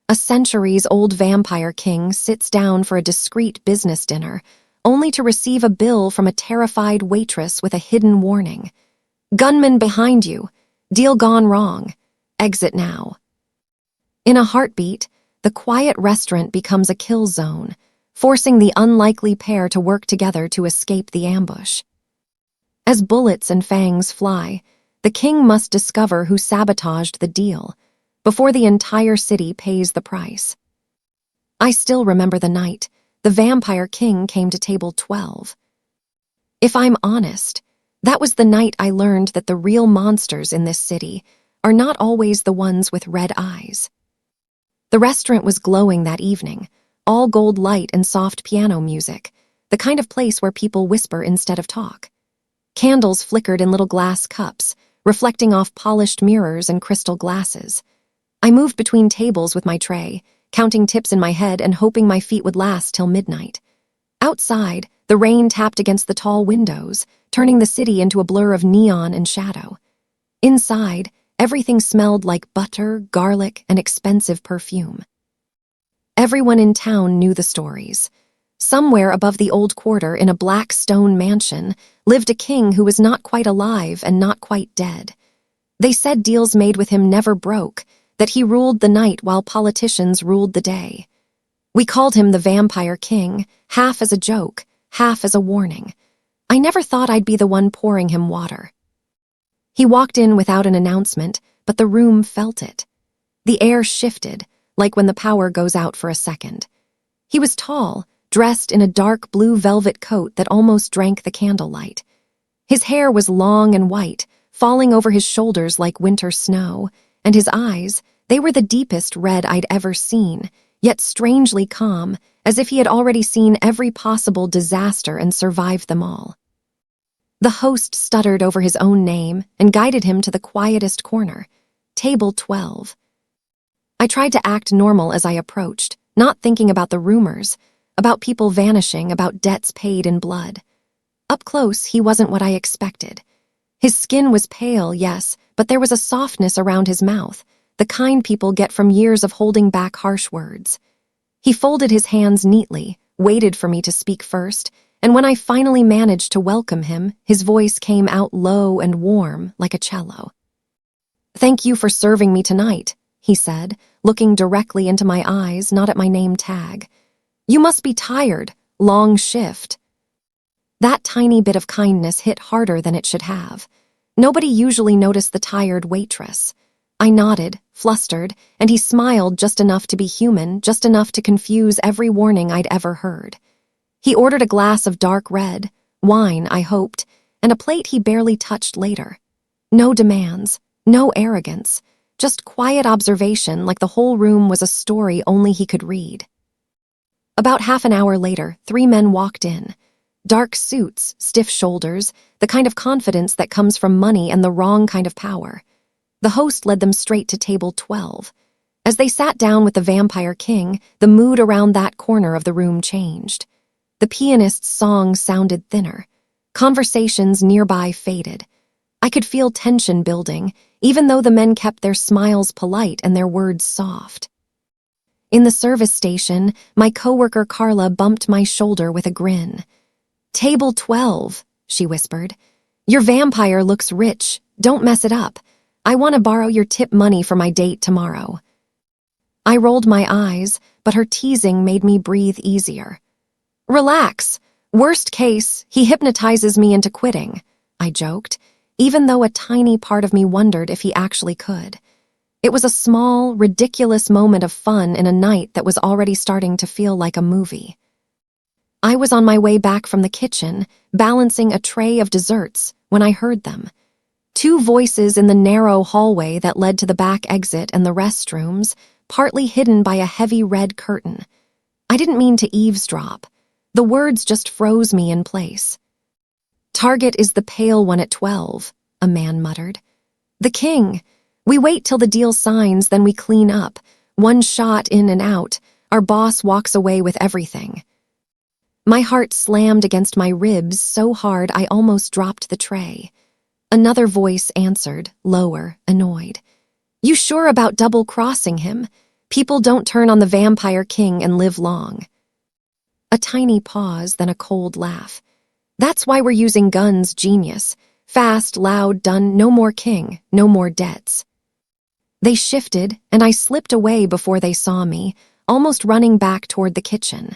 A centuries-old vampire king sits down for a discreet business dinner, only to receive a bill from a terrified waitress with a hidden warning. "Gunman behind you. Deal gone wrong. Exit now." In a heartbeat, the quiet restaurant becomes a kill zone, forcing the unlikely pair to work together to escape the ambush. As bullets and fangs fly, the king must discover who sabotaged the deal before the entire city pays the price. I still remember the night the vampire king came to table 12. If I'm honest, that was the night I learned that the real monsters in this city are not always the ones with red eyes. The restaurant was glowing that evening, all gold light and soft piano music, the kind of place where people whisper instead of talk. Candles flickered in little glass cups, reflecting off polished mirrors and crystal glasses. I moved between tables with my tray, counting tips in my head and hoping my feet would last till midnight. Outside, the rain tapped against the tall windows, turning the city into a blur of neon and shadow. Inside, everything smelled like butter, garlic, and expensive perfume. Everyone in town knew the stories. Somewhere above the old quarter in a black stone mansion lived a king who was not quite alive and not quite dead. They said deals made with him never broke, that he ruled the night while politicians ruled the day. We called him the Vampire King, half as a joke, half as a warning. I never thought I'd be the one pouring him water. He walked in without an announcement, but the room felt it. The air shifted, like when the power goes out for a second. He was tall, dressed in a dark blue velvet coat that almost drank the candlelight. His hair was long and white, falling over his shoulders like winter snow, and his eyes, they were the deepest red I'd ever seen, yet strangely calm, as if he had already seen every possible disaster and survived them all. The host stuttered over his own name and guided him to the quietest corner, table 12. I tried to act normal as I approached, not thinking about the rumors, about people vanishing, about debts paid in blood. Up close, he wasn't what I expected. His skin was pale, yes, but there was a softness around his mouth, the kind people get from years of holding back harsh words. He folded his hands neatly, waited for me to speak first, and when I finally managed to welcome him, his voice came out low and warm, like a cello. "Thank you for serving me tonight," he said, looking directly into my eyes, not at my name tag. "You must be tired, long shift." That tiny bit of kindness hit harder than it should have. Nobody usually noticed the tired waitress. I nodded, flustered, and he smiled just enough to be human, just enough to confuse every warning I'd ever heard. He ordered a glass of dark red, wine, I hoped, and a plate he barely touched later. No demands, no arrogance, just quiet observation like the whole room was a story only he could read. About half an hour later, 3 men walked in. Dark suits, stiff shoulders, the kind of confidence that comes from money and the wrong kind of power. The host led them straight to table 12. As they sat down with the Vampire King, the mood around that corner of the room changed. The pianist's song sounded thinner. Conversations nearby faded. I could feel tension building, even though the men kept their smiles polite and their words soft. In the service station, my coworker Carla bumped my shoulder with a grin. "Table 12, she whispered. "Your vampire looks rich. Don't mess it up. I want to borrow your tip money for my date tomorrow." I rolled my eyes, but her teasing made me breathe easier. "Relax. Worst case, he hypnotizes me into quitting," I joked, even though a tiny part of me wondered if he actually could. It was a small, ridiculous moment of fun in a night that was already starting to feel like a movie. I was on my way back from the kitchen, balancing a tray of desserts, when I heard them. 2 voices in the narrow hallway that led to the back exit and the restrooms, partly hidden by a heavy red curtain. I didn't mean to eavesdrop. The words just froze me in place. "Target is the pale one at 12, a man muttered. "The king. We wait till the deal signs, then we clean up. 1 shot in and out. Our boss walks away with everything." My heart slammed against my ribs so hard I almost dropped the tray. Another voice answered, lower, annoyed. "You sure about double-crossing him? People don't turn on the vampire king and live long. A tiny pause, then a cold laugh. That's why we're using guns, genius. Fast, loud, done, no more king, no more debts. They shifted, and I slipped away before they saw me, almost running back toward the kitchen.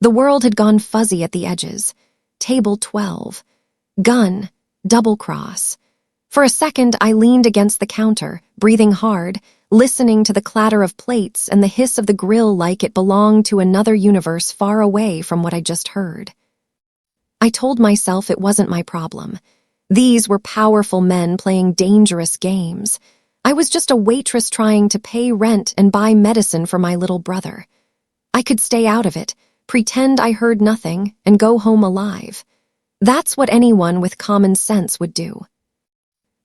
The world had gone fuzzy at the edges. Table 12. Gun. Double cross. For a second, I leaned against the counter, breathing hard, listening to the clatter of plates and the hiss of the grill like it belonged to another universe far away from what I just heard. I told myself it wasn't my problem. These were powerful men playing dangerous games. I was just a waitress trying to pay rent and buy medicine for my little brother. I could stay out of it, pretend I heard nothing, and go home alive. That's what anyone with common sense would do.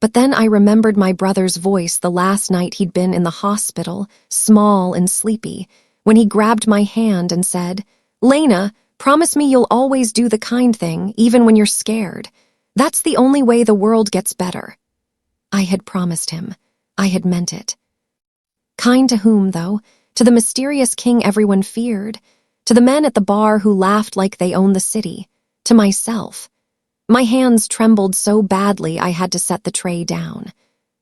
But then I remembered my brother's voice the last night he'd been in the hospital, small and sleepy, when he grabbed my hand and said, "Lena, promise me you'll always do the kind thing, even when you're scared. That's the only way the world gets better." I had promised him. I had meant it. Kind to whom, though? To the mysterious king everyone feared? To the men at the bar who laughed like they owned the city? To myself? My hands trembled so badly I had to set the tray down.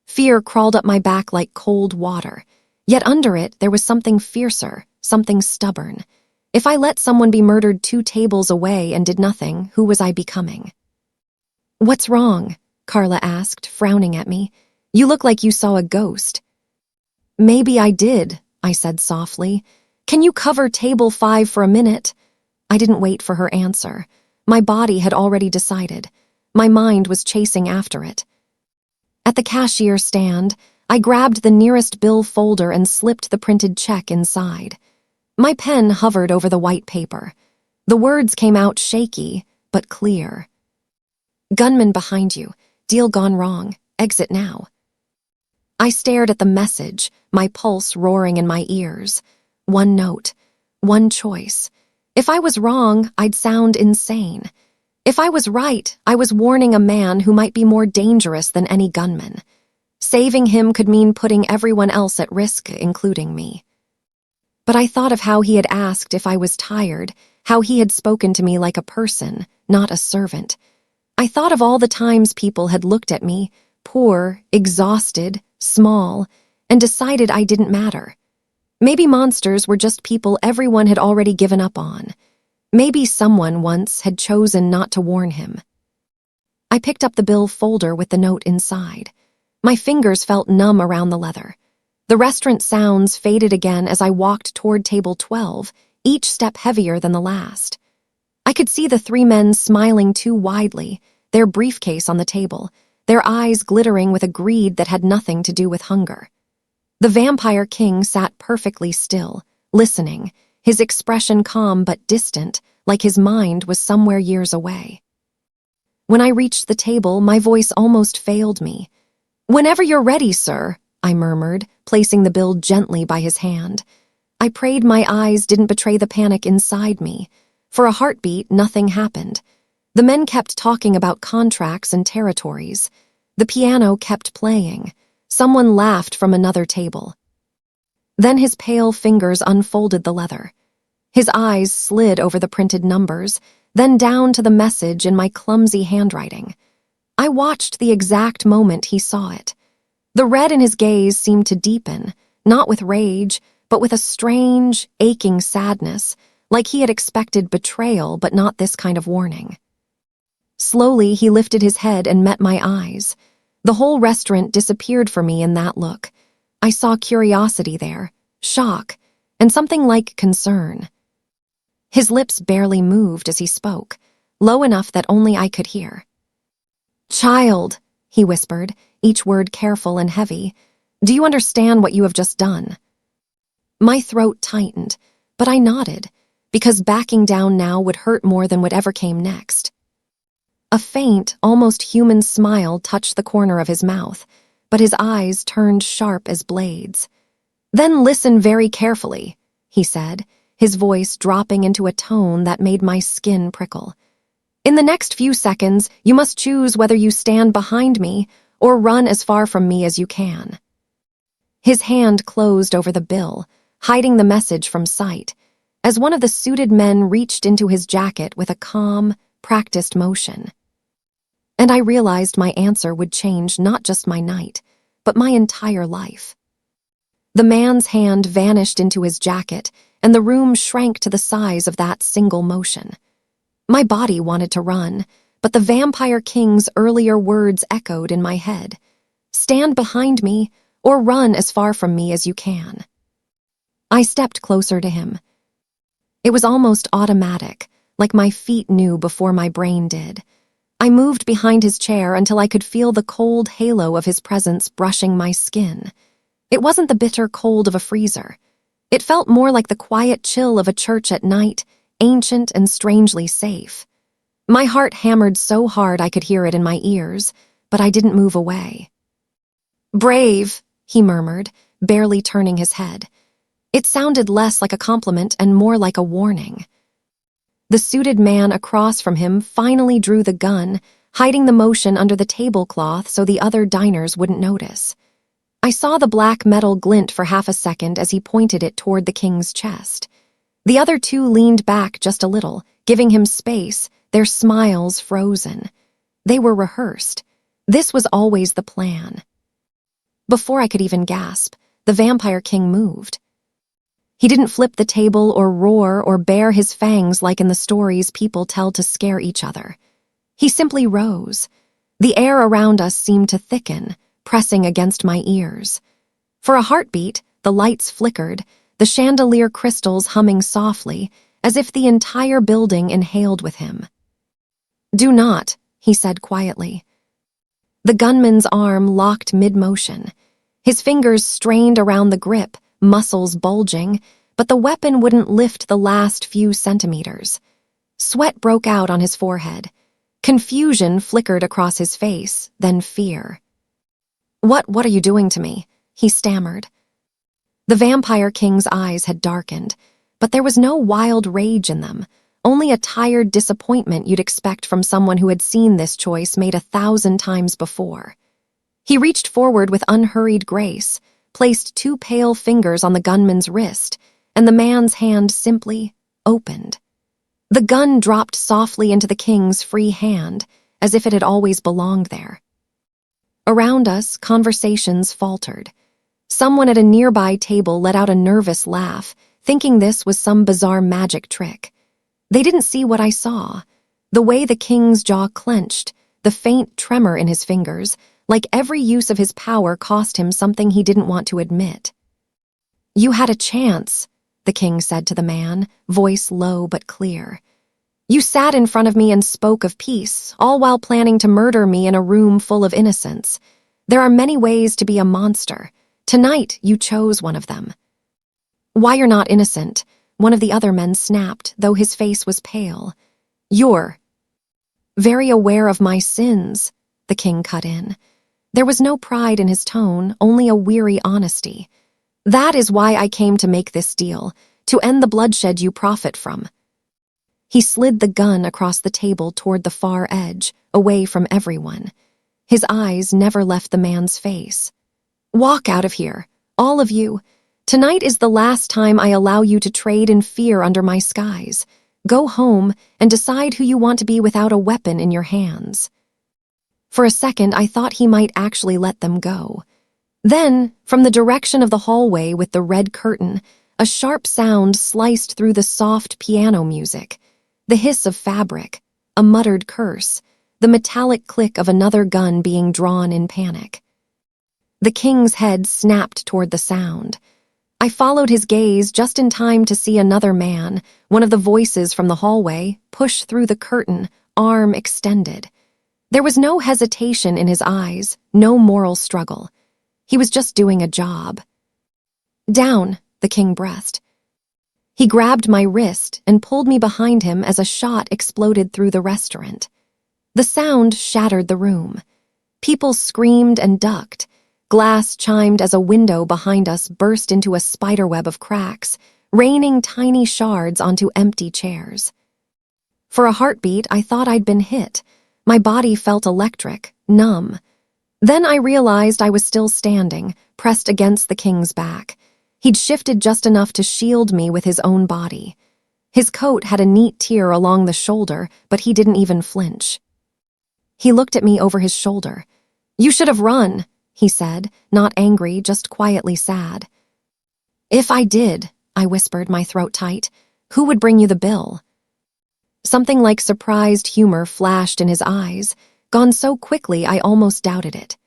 Fear crawled up my back like cold water. Yet under it, there was something fiercer, something stubborn. If I let someone be murdered 2 tables away and did nothing, who was I becoming? "What's wrong?" Carla asked, frowning at me. "You look like you saw a ghost." "Maybe I did," I said softly. "Can you cover table 5 for a minute?" I didn't wait for her answer. My body had already decided. My mind was chasing after it. At the cashier stand, I grabbed the nearest bill folder and slipped the printed check inside. My pen hovered over the white paper. The words came out shaky, but clear. "Gunman behind you. Deal gone wrong. Exit now." I stared at the message, my pulse roaring in my ears. One note. One choice. If I was wrong, I'd sound insane. If I was right, I was warning a man who might be more dangerous than any gunman. Saving him could mean putting everyone else at risk, including me. But I thought of how he had asked if I was tired, how he had spoken to me like a person, not a servant. I thought of all the times people had looked at me, poor, exhausted, small, and decided I didn't matter. Maybe monsters were just people everyone had already given up on. Maybe someone once had chosen not to warn him. I picked up the bill folder with the note inside. My fingers felt numb around the leather. The restaurant sounds faded again as I walked toward table 12, each step heavier than the last. I could see the 3 men smiling too widely, their briefcase on the table, their eyes glittering with a greed that had nothing to do with hunger. The vampire king sat perfectly still, listening, his expression calm but distant, like his mind was somewhere years away. When I reached the table, my voice almost failed me. "Whenever you're ready, sir," I murmured, placing the bill gently by his hand. I prayed my eyes didn't betray the panic inside me. For a heartbeat, nothing happened. The men kept talking about contracts and territories. The piano kept playing. Someone laughed from another table. Then his pale fingers unfolded the leather. His eyes slid over the printed numbers, then down to the message in my clumsy handwriting. I watched the exact moment he saw it. The red in his gaze seemed to deepen, not with rage, but with a strange, aching sadness, like he had expected betrayal but not this kind of warning. Slowly, he lifted his head and met my eyes. The whole restaurant disappeared for me in that look. I saw curiosity there, shock, and something like concern. His lips barely moved as he spoke, low enough that only I could hear. "Child," he whispered, each word careful and heavy, "do you understand what you have just done?" My throat tightened, but I nodded, because backing down now would hurt more than whatever came next. A faint, almost human smile touched the corner of his mouth, but his eyes turned sharp as blades. "Then listen very carefully," he said, his voice dropping into a tone that made my skin prickle. "In the next few seconds, you must choose whether you stand behind me or run as far from me as you can." His hand closed over the bill, hiding the message from sight, as one of the suited men reached into his jacket with a calm, practiced motion. And I realized my answer would change not just my night, but my entire life. The man's hand vanished into his jacket, and the room shrank to the size of that single motion. My body wanted to run, but the Vampire King's earlier words echoed in my head. Stand behind me, or run as far from me as you can. I stepped closer to him. It was almost automatic, like my feet knew before my brain did. I moved behind his chair until I could feel the cold halo of his presence brushing my skin. It wasn't the bitter cold of a freezer. It felt more like the quiet chill of a church at night, ancient and strangely safe. My heart hammered so hard I could hear it in my ears, but I didn't move away. "Brave," he murmured, barely turning his head. It sounded less like a compliment and more like a warning. The suited man across from him finally drew the gun, hiding the motion under the tablecloth so the other diners wouldn't notice. I saw the black metal glint for half a second as he pointed it toward the king's chest. The other two leaned back just a little, giving him space, their smiles frozen. They were rehearsed. This was always the plan. Before I could even gasp, the Vampire King moved. He didn't flip the table or roar or bare his fangs like in the stories people tell to scare each other. He simply rose. The air around us seemed to thicken, pressing against my ears. For a heartbeat, the lights flickered, the chandelier crystals humming softly, as if the entire building inhaled with him. "Do not," he said quietly. The gunman's arm locked mid-motion. His fingers strained around the grip, muscles bulging, but the weapon wouldn't lift the last few centimeters. Sweat broke out on his forehead. Confusion flickered across his face, then fear. What are you doing to me?" he stammered. The Vampire King's eyes had darkened, but there was no wild rage in them, only a tired disappointment you'd expect from someone who had seen this choice made 1,000 times before. He reached forward with unhurried grace, placed 2 pale fingers on the gunman's wrist, and the man's hand simply opened. The gun dropped softly into the king's free hand, as if it had always belonged there. Around us, conversations faltered. Someone at a nearby table let out a nervous laugh, thinking this was some bizarre magic trick. They didn't see what I saw. The way the king's jaw clenched, the faint tremor in his fingers, like every use of his power cost him something he didn't want to admit. "You had a chance," the king said to the man, voice low but clear. "You sat in front of me and spoke of peace, all while planning to murder me in a room full of innocents. There are many ways to be a monster. Tonight, you chose one of them." "Why you're not innocent," one of the other men snapped, though his face was pale. "You're very aware of my sins," the king cut in. There was no pride in his tone, only a weary honesty. "That is why I came to make this deal, to end the bloodshed you profit from." He slid the gun across the table toward the far edge, away from everyone. His eyes never left the man's face. "Walk out of here, all of you. Tonight is the last time I allow you to trade in fear under my skies. Go home and decide who you want to be without a weapon in your hands." For a second, I thought he might actually let them go. Then, from the direction of the hallway with the red curtain, a sharp sound sliced through the soft piano music. The hiss of fabric, a muttered curse, the metallic click of another gun being drawn in panic. The king's head snapped toward the sound. I followed his gaze just in time to see another man, one of the voices from the hallway, push through the curtain, arm extended. There was no hesitation in his eyes, no moral struggle. He was just doing a job. "Down," the king breathed. He grabbed my wrist and pulled me behind him as a shot exploded through the restaurant. The sound shattered the room. People screamed and ducked. Glass chimed as a window behind us burst into a spiderweb of cracks, raining tiny shards onto empty chairs. For a heartbeat, I thought I'd been hit. My body felt electric, numb. Then I realized I was still standing, pressed against the king's back. He'd shifted just enough to shield me with his own body. His coat had a neat tear along the shoulder, but he didn't even flinch. He looked at me over his shoulder. "You should have run," he said, not angry, just quietly sad. "If I did," I whispered, my throat tight, "who would bring you the bill?" Something like surprised humor flashed in his eyes, gone so quickly I almost doubted it.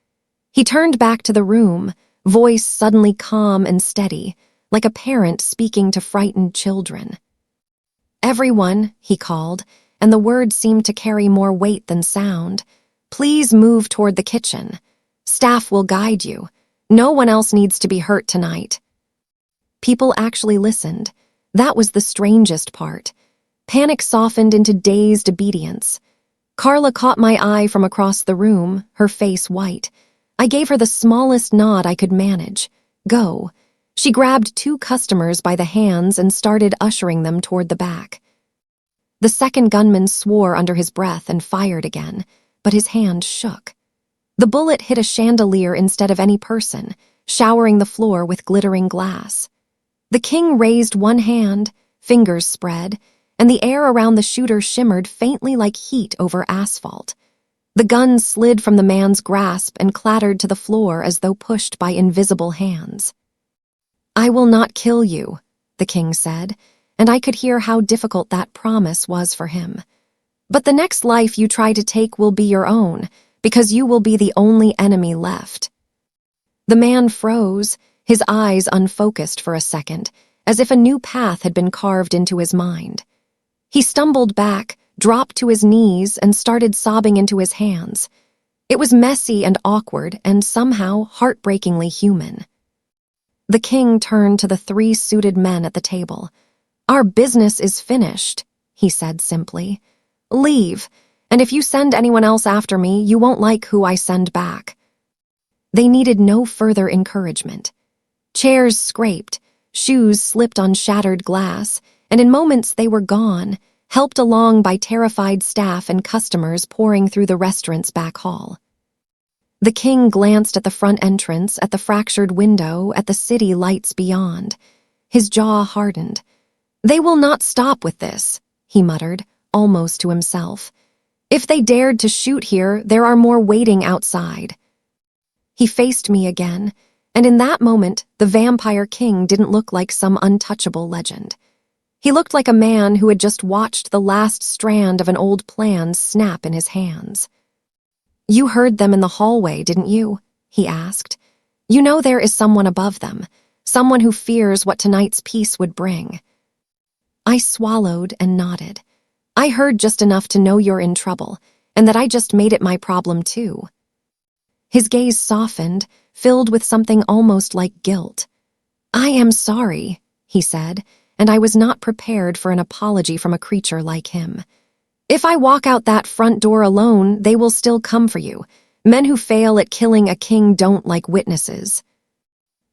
He turned back to the room, voice suddenly calm and steady, like a parent speaking to frightened children. "Everyone," he called, and the words seemed to carry more weight than sound. "Please move toward the kitchen. Staff will guide you. No one else needs to be hurt tonight." People actually listened. That was the strangest part. Panic softened into dazed obedience. Carla caught my eye from across the room, her face white. I gave her the smallest nod I could manage. "Go." She grabbed 2 customers by the hands and started ushering them toward the back. The second gunman swore under his breath and fired again, but his hand shook. The bullet hit a chandelier instead of any person, showering the floor with glittering glass. The king raised one hand, fingers spread, and the air around the shooter shimmered faintly like heat over asphalt. The gun slid from the man's grasp and clattered to the floor as though pushed by invisible hands. "I will not kill you," the king said, and I could hear how difficult that promise was for him. "But the next life you try to take will be your own, because you will be the only enemy left." The man froze, his eyes unfocused for a second, as if a new path had been carved into his mind. He stumbled back, dropped to his knees, and started sobbing into his hands. It was messy and awkward and somehow heartbreakingly human. The king turned to the 3 suited men at the table. "Our business is finished," he said simply. "Leave, and if you send anyone else after me, you won't like who I send back." They needed no further encouragement. Chairs scraped, shoes slipped on shattered glass, and in moments they were gone, helped along by terrified staff and customers pouring through the restaurant's back hall. The king glanced at the front entrance, at the fractured window, at the city lights beyond. His jaw hardened. "They will not stop with this," he muttered, almost to himself. "If they dared to shoot here, there are more waiting outside." He faced me again, and in that moment, the vampire king didn't look like some untouchable legend. He looked like a man who had just watched the last strand of an old plan snap in his hands. "You heard them in the hallway, didn't you?" he asked. "You know there is someone above them, someone who fears what tonight's peace would bring." I swallowed and nodded. "I heard just enough to know you're in trouble, and that I just made it my problem too." His gaze softened, filled with something almost like guilt. "I am sorry," he said, and I was not prepared for an apology from a creature like him. "If I walk out that front door alone, they will still come for you. Men who fail at killing a king don't like witnesses."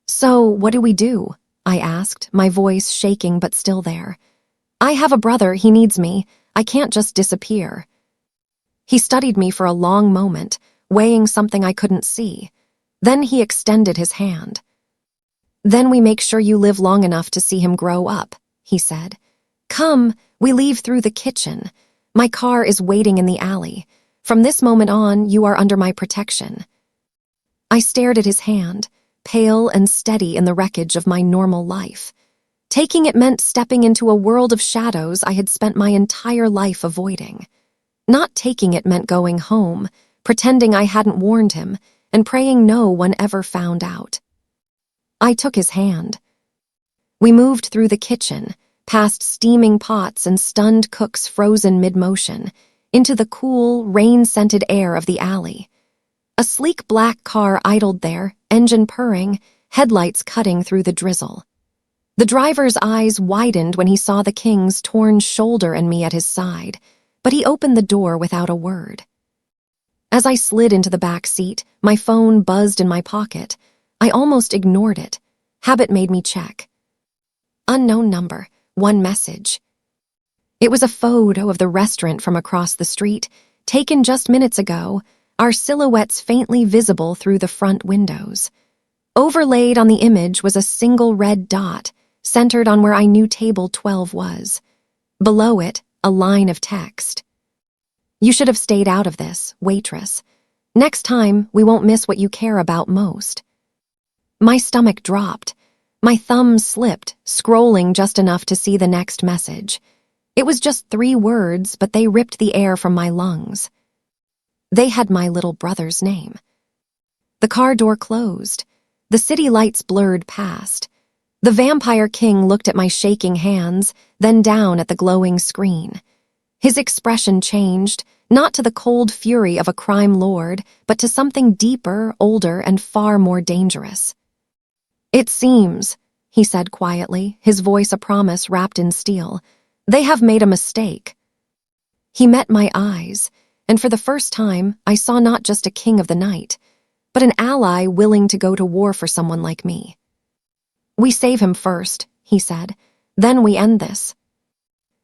"So, what do we do?" I asked, my voice shaking but still there. "I have a brother, he needs me. I can't just disappear." He studied me for a long moment, weighing something I couldn't see. Then he extended his hand. "Then we make sure you live long enough to see him grow up," he said. "Come, we leave through the kitchen. My car is waiting in the alley. From this moment on, you are under my protection." I stared at his hand, pale and steady in the wreckage of my normal life. Taking it meant stepping into a world of shadows I had spent my entire life avoiding. Not taking it meant going home, pretending I hadn't warned him, and praying no one ever found out. I took his hand. We moved through the kitchen, past steaming pots and stunned cooks frozen mid-motion, into the cool, rain-scented air of the alley. A sleek black car idled there, engine purring, headlights cutting through the drizzle. The driver's eyes widened when he saw the king's torn shoulder and me at his side, but he opened the door without a word. As I slid into the back seat, my phone buzzed in my pocket. I almost ignored it. Habit made me check. Unknown number, 1 message. It was a photo of the restaurant from across the street, taken just minutes ago, our silhouettes faintly visible through the front windows. Overlaid on the image was a single red dot, centered on where I knew table 12 was. Below it, a line of text. You should have stayed out of this, waitress. Next time, we won't miss what you care about most. My stomach dropped. My thumb slipped, scrolling just enough to see the next message. It was just 3 words, but they ripped the air from my lungs. They had my little brother's name. The car door closed. The city lights blurred past. The vampire king looked at my shaking hands, then down at the glowing screen. His expression changed, not to the cold fury of a crime lord, but to something deeper, older, and far more dangerous. It seems, he said quietly, his voice a promise wrapped in steel, they have made a mistake. He met my eyes, and for the first time, I saw not just a king of the night, but an ally willing to go to war for someone like me. We save him first, he said, then we end this.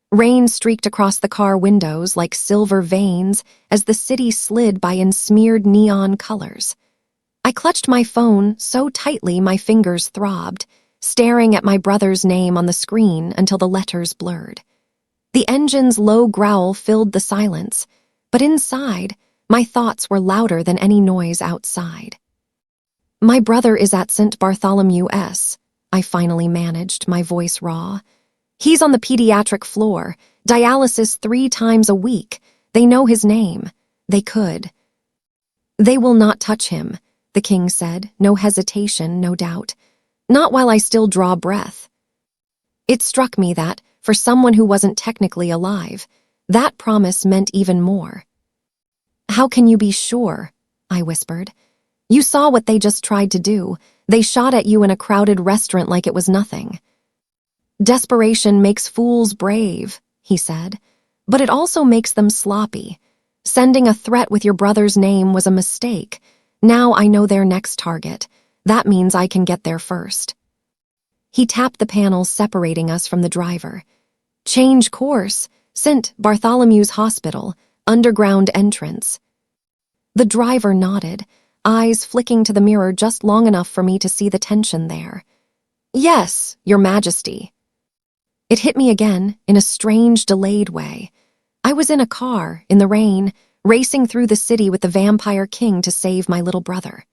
Rain streaked across the car windows like silver veins as the city slid by in smeared neon colors. I clutched my phone so tightly my fingers throbbed, staring at my brother's name on the screen until the letters blurred. The engine's low growl filled the silence, but inside, my thoughts were louder than any noise outside. My brother is at St. Bartholomew S. I finally managed, my voice raw. He's on the pediatric floor, dialysis 3 times a week. They know his name. They could. They will not touch him, the king said, no hesitation, no doubt. Not while I still draw breath. It struck me that, for someone who wasn't technically alive, that promise meant even more. How can you be sure? I whispered. You saw what they just tried to do. They shot at you in a crowded restaurant like it was nothing. Desperation makes fools brave, he said, but it also makes them sloppy. Sending a threat with your brother's name was a mistake. Now I know their next target. That means I can get there first. He tapped the panels separating us from the driver. Change course, St. Bartholomew's Hospital, underground entrance. The driver nodded, eyes flicking to the mirror just long enough for me to see the tension there. Yes, Your Majesty. It hit me again, in a strange, delayed way. I was in a car, in the rain, racing through the city with the vampire king to save my little brother.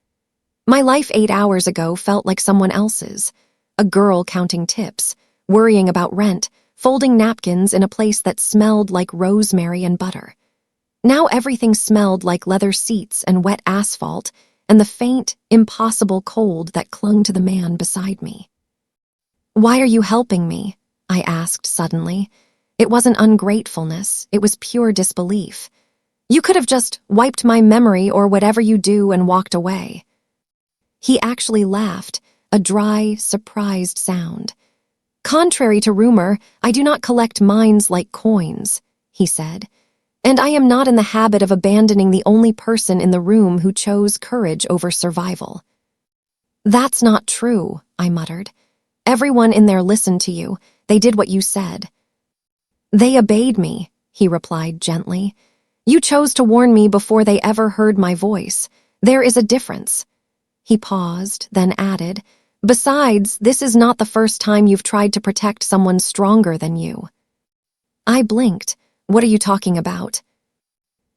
My life 8 hours ago felt like someone else's. A girl counting tips, worrying about rent, folding napkins in a place that smelled like rosemary and butter. Now everything smelled like leather seats and wet asphalt, and the faint, impossible cold that clung to the man beside me. Why are you helping me? I asked suddenly. It wasn't ungratefulness, it was pure disbelief. You could have just wiped my memory or whatever you do and walked away. He actually laughed, a dry, surprised sound. Contrary to rumor, I do not collect mines like coins, he said, and I am not in the habit of abandoning the only person in the room who chose courage over survival. That's not true, I muttered. Everyone in there listened to you. They did what you said. They obeyed me, he replied gently. You chose to warn me before they ever heard my voice. There is a difference. He paused, then added, besides, this is not the first time you've tried to protect someone stronger than you. I blinked. What are you talking about?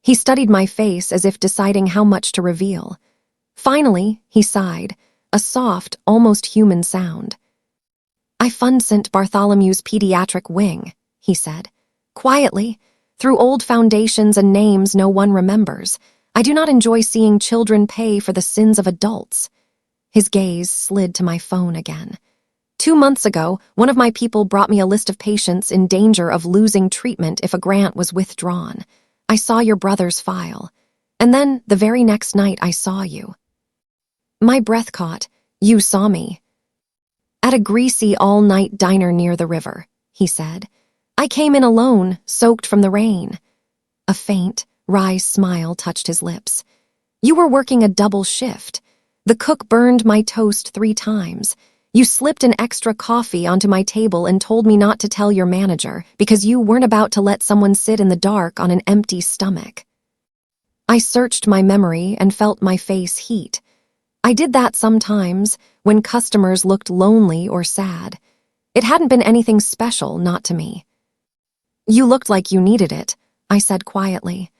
He studied my face as if deciding how much to reveal. Finally, he sighed, a soft, almost human sound. I fund St. Bartholomew's pediatric wing, he said. Quietly, through old foundations and names no one remembers. I do not enjoy seeing children pay for the sins of adults. His gaze slid to my phone again. 2 months ago, one of my people brought me a list of patients in danger of losing treatment if a grant was withdrawn. I saw your brother's file. And then, the very next night, I saw you. My breath caught. You saw me. At a greasy all-night diner near the river, he said. I came in alone, soaked from the rain. A faint, wry smile touched his lips. You were working a double shift. The cook burned my toast 3 times. You slipped an extra coffee onto my table and told me not to tell your manager because you weren't about to let someone sit in the dark on an empty stomach. I searched my memory and felt my face heat. I did that sometimes when customers looked lonely or sad. It hadn't been anything special, not to me. You looked like you needed it, I said quietly.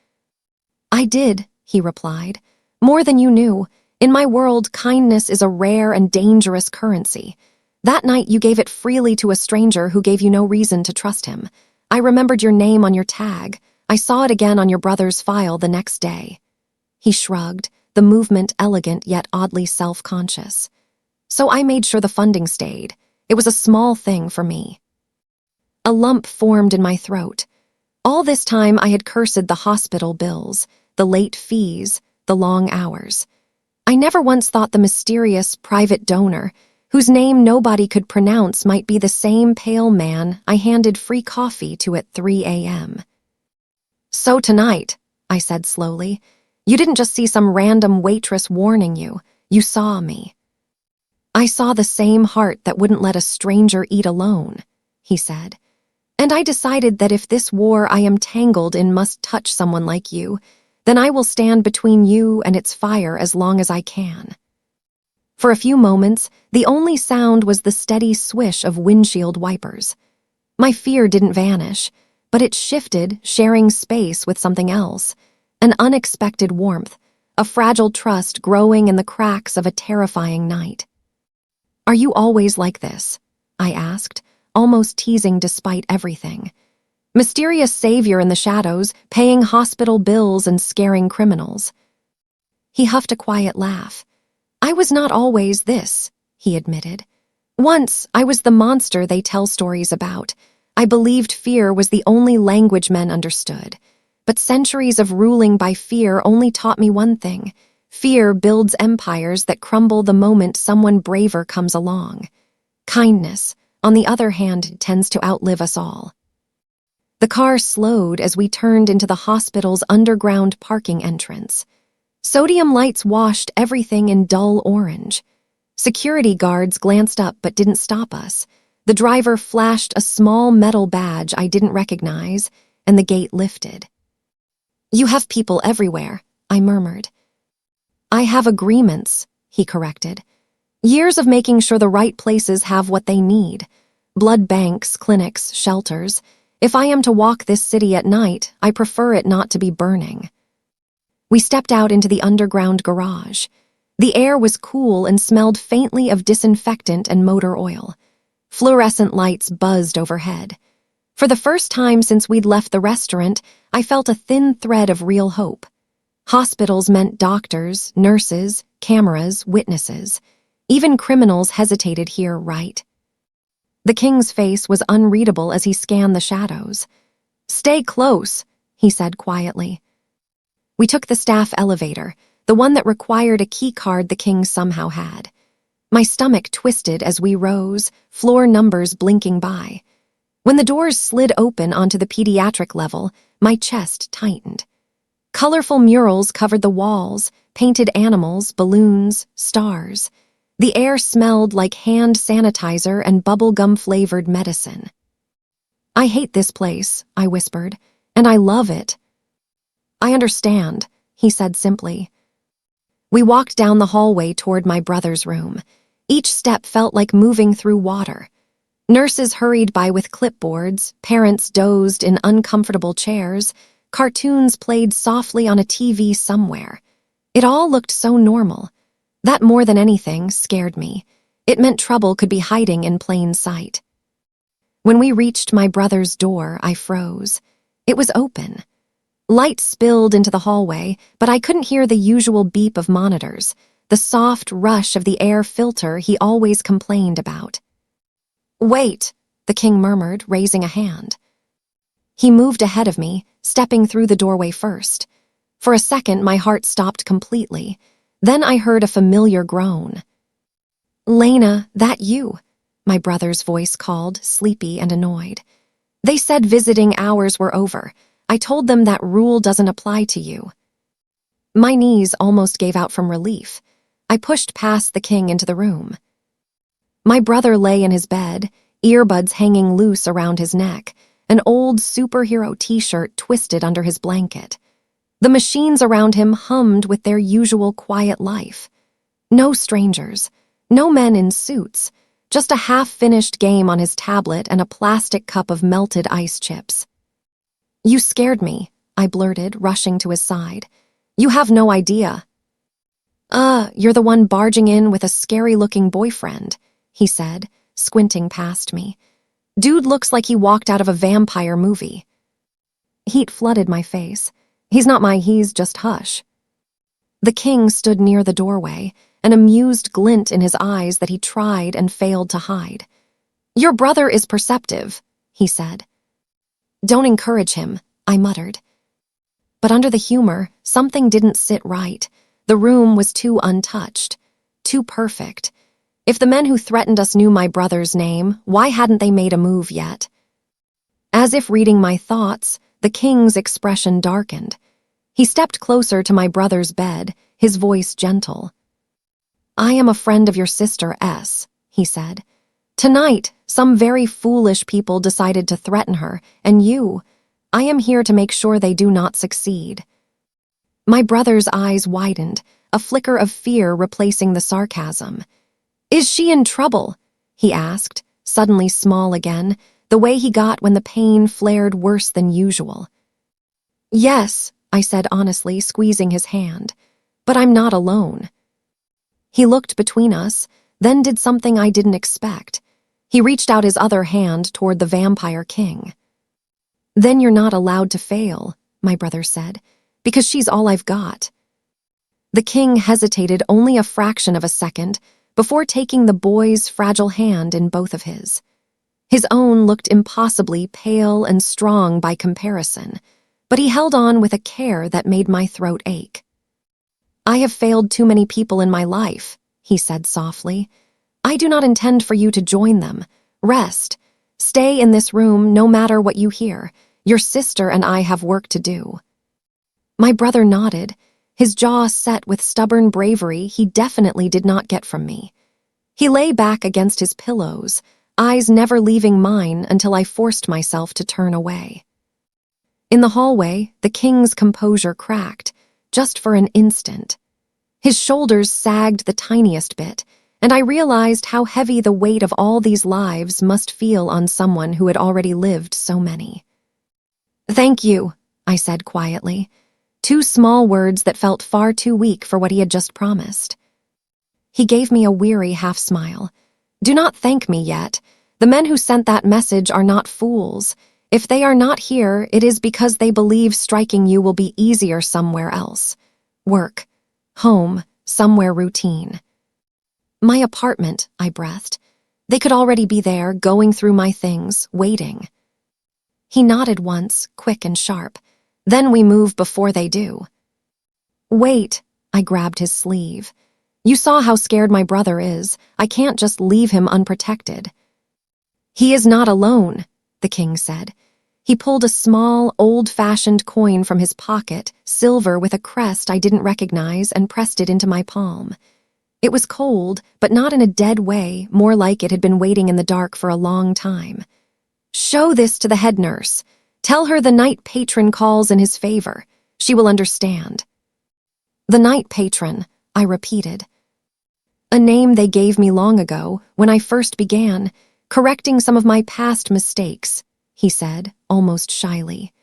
I did, he replied. More than you knew. In my world, kindness is a rare and dangerous currency. That night you gave it freely to a stranger who gave you no reason to trust him. I remembered your name on your tag. I saw it again on your brother's file the next day. He shrugged, the movement elegant yet oddly self-conscious. So I made sure the funding stayed. It was a small thing for me. A lump formed in my throat. All this time I had cursed the hospital bills, the late fees, the long hours. I never once thought the mysterious private donor, whose name nobody could pronounce, might be the same pale man I handed free coffee to at 3 a.m. So tonight, I said slowly, you didn't just see some random waitress warning you. You saw me. I saw the same heart that wouldn't let a stranger eat alone, he said. And I decided that if this war I am tangled in must touch someone like you, then I will stand between you and its fire as long as I can. For a few moments, the only sound was the steady swish of windshield wipers. My fear didn't vanish, but it shifted, sharing space with something else, an unexpected warmth, a fragile trust growing in the cracks of a terrifying night. Are you always like this? I asked, almost teasing despite everything. Mysterious savior in the shadows, paying hospital bills and scaring criminals. He huffed a quiet laugh. I was not always this, he admitted. Once, I was the monster they tell stories about. I believed fear was the only language men understood. But centuries of ruling by fear only taught me one thing. Fear builds empires that crumble the moment someone braver comes along. Kindness, on the other hand, tends to outlive us all. The car slowed as we turned into the hospital's underground parking entrance. Sodium lights washed everything in dull orange. Security guards glanced up but didn't stop us. The driver flashed a small metal badge I didn't recognize, and the gate lifted. You have people everywhere, I murmured. I have agreements, he corrected. Years of making sure the right places have what they need. Blood banks, clinics, shelters. If I am to walk this city at night, I prefer it not to be burning. We stepped out into the underground garage. The air was cool and smelled faintly of disinfectant and motor oil. Fluorescent lights buzzed overhead. For the first time since we'd left the restaurant, I felt a thin thread of real hope. Hospitals meant doctors, nurses, cameras, witnesses. Even criminals hesitated here, right? The king's face was unreadable as he scanned the shadows. Stay close, he said quietly. We took the staff elevator, the one that required a key card the king somehow had. My stomach twisted as we rose, floor numbers blinking by. When the doors slid open onto the pediatric level, my chest tightened. Colorful murals covered the walls, painted animals, balloons, stars. The air smelled like hand sanitizer and bubblegum-flavored medicine. I hate this place, I whispered, and I love it. I understand, he said simply. We walked down the hallway toward my brother's room. Each step felt like moving through water. Nurses hurried by with clipboards, parents dozed in uncomfortable chairs, cartoons played softly on a TV somewhere. It all looked so normal. That more than anything scared me. It meant trouble could be hiding in plain sight. When we reached my brother's door, I froze. It was open. Light spilled into the hallway, but I couldn't hear the usual beep of monitors, the soft rush of the air filter he always complained about. Wait, the king murmured, raising a hand. He moved ahead of me, stepping through the doorway first. For a second, my heart stopped completely. Then I heard a familiar groan. Lena, that you? My brother's voice called, sleepy and annoyed. They said visiting hours were over. I told them that rule doesn't apply to you. My knees almost gave out from relief. I pushed past the king into the room. My brother lay in his bed, earbuds hanging loose around his neck, an old superhero t-shirt twisted under his blanket. The machines around him hummed with their usual quiet life. No strangers, no men in suits, just a half-finished game on his tablet and a plastic cup of melted ice chips. "You scared me," I blurted, rushing to his side. "You have no idea." You're the one barging in with a scary-looking boyfriend," he said, squinting past me. "Dude looks like he walked out of a vampire movie." Heat flooded my face. He's just hush. The king stood near the doorway, an amused glint in his eyes that he tried and failed to hide. "Your brother is perceptive," he said. "Don't encourage him," I muttered. But under the humor, something didn't sit right. The room was too untouched, too perfect. If the men who threatened us knew my brother's name, why hadn't they made a move yet? As if reading my thoughts, the king's expression darkened. He stepped closer to my brother's bed, his voice gentle. "I am a friend of your sister S," he said. "Tonight, some very foolish people decided to threaten her, and I am here to make sure they do not succeed." My brother's eyes widened, a flicker of fear replacing the sarcasm. "Is she in trouble?" he asked, suddenly small again, the way he got when the pain flared worse than usual. "Yes," I said honestly, squeezing his hand, "but I'm not alone." He looked between us, then did something I didn't expect. He reached out his other hand toward the vampire king. "Then you're not allowed to fail," my brother said, "because she's all I've got." The king hesitated only a fraction of a second before taking the boy's fragile hand in both of his. His own looked impossibly pale and strong by comparison, but he held on with a care that made my throat ache. "I have failed too many people in my life," he said softly. "I do not intend for you to join them. Rest. Stay in this room no matter what you hear. Your sister and I have work to do." My brother nodded, his jaw set with stubborn bravery he definitely did not get from me. He lay back against his pillows, eyes never leaving mine until I forced myself to turn away. In the hallway, the king's composure cracked, just for an instant. His shoulders sagged the tiniest bit, and I realized how heavy the weight of all these lives must feel on someone who had already lived so many. "Thank you," I said quietly, two small words that felt far too weak for what he had just promised. He gave me a weary half-smile. "Do not thank me yet. The men who sent that message are not fools. If they are not here, it is because they believe striking you will be easier somewhere else. Work, home, somewhere routine." "My apartment," I breathed. "They could already be there, going through my things, waiting." He nodded once, quick and sharp. "Then we move before they do." "Wait," I grabbed his sleeve. "You saw how scared my brother is. I can't just leave him unprotected." "He is not alone," the king said. He pulled a small, old-fashioned coin from his pocket, silver with a crest I didn't recognize, and pressed it into my palm. It was cold, but not in a dead way, more like it had been waiting in the dark for a long time. "Show this to the head nurse. Tell her the night patron calls in his favor. She will understand." "The night patron," I repeated. "A name they gave me long ago, when I first began, correcting some of my past mistakes," he said, almost shyly.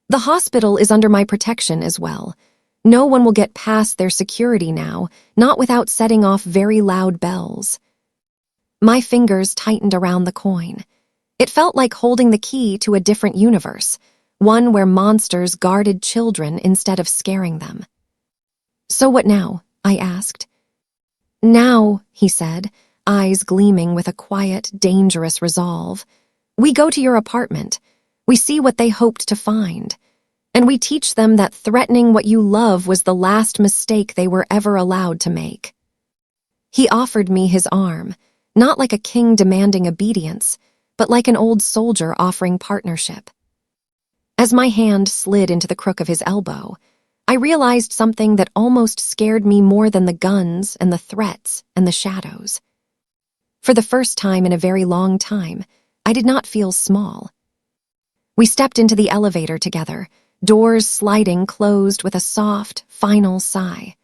"The hospital is under my protection as well. No one will get past their security now, not without setting off very loud bells." My fingers tightened around the coin. It felt like holding the key to a different universe, one where monsters guarded children instead of scaring them. "So what now?" I asked. "Now," he said, eyes gleaming with a quiet, dangerous resolve, "we go to your apartment. We see what they hoped to find. And we teach them that threatening what you love was the last mistake they were ever allowed to make." He offered me his arm, not like a king demanding obedience, but like an old soldier offering partnership. As my hand slid into the crook of his elbow, I realized something that almost scared me more than the guns and the threats and the shadows. For the first time in a very long time, I did not feel small. We stepped into the elevator together, doors sliding closed with a soft, final sigh.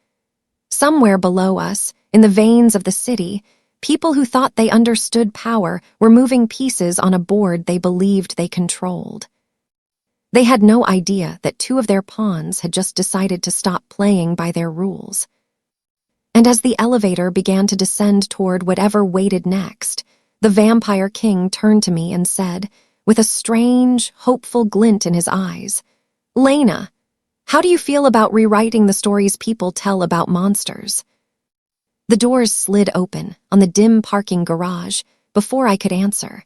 Somewhere below us, In the veins of the city, people who thought they understood power were moving pieces on a board they believed they controlled. They had no idea that two of their pawns had just decided to stop playing by their rules. And as the elevator began to descend toward whatever waited next, the Vampire King turned to me and said, with a strange, hopeful glint in his eyes, "Lena, how do you feel about rewriting the stories people tell about monsters?" The doors slid open on the dim parking garage before I could answer.